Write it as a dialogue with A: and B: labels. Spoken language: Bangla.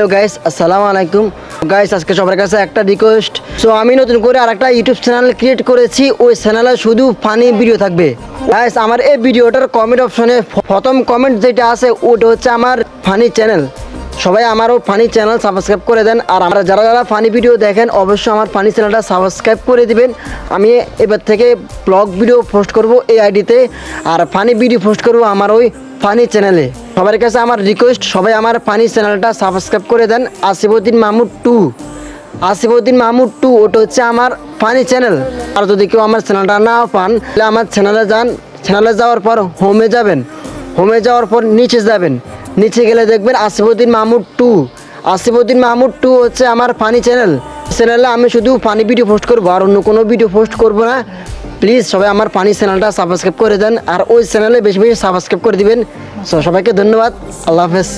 A: হ্যালো গাইস, আসসালামু আলাইকুম গাইস। আজকে সবার কাছে একটা রিকোয়েস্ট। সো আমি নতুন করে আরেকটা ইউটিউব চ্যানেল ক্রিয়েট করেছি। ওই চ্যানেলে শুধু ফানি ভিডিও থাকবে গাইস। আমার এই ভিডিওটার কমেন্ট অপশনে প্রথম কমেন্ট যেটা আছে ওটা হচ্ছে আমার ফানি চ্যানেল। সবাই আমারও ফানি চ্যানেল সাবস্ক্রাইব করে দেন। আর আমরা যারা যারা ফানি ভিডিও দেখেন অবশ্যই আমার ফানি চ্যানেলটা সাবস্ক্রাইব করে দিবেন। আমি এবার থেকে ব্লগ ভিডিও পোস্ট করব এই আইডিতে, আর ফানি ভিডিও পোস্ট করব আমার ওই ফানি চ্যানেলে। সবার কাছে আমার রিকোয়েস্ট, সবাই আমার ফানি চ্যানেলটা সাবস্ক্রাইব করে দেন। আসিফউদ্দিন মাহমুদ 2 ওটা হচ্ছে আমার ফানি চ্যানেল। আর যদি কেউ আমার চ্যানেলটা না পান তাহলে আমার চ্যানেলে যান। চ্যানেলে যাওয়ার পর হোমে যাবেন, হোমে যাওয়ার পর নিচে যাবেন, নিচে গেলে দেখবেন আসিফউদ্দিন মাহমুদ 2 হচ্ছে আমার ফানি চ্যানেল। চ্যানেলে আমি শুধু ফানি ভিডিও পোস্ট করবো, আর অন্য কোনো ভিডিও পোস্ট করবো না। প্লিজ সবাই আমার ফানি চ্যানেলটা সাবস্ক্রাইব করে দেন, আর ওই চ্যানেলে বেশি বেশি সাবস্ক্রাইব করে দিবেন। সো সবাইকে ধন্যবাদ, আল্লাহ হাফেজ।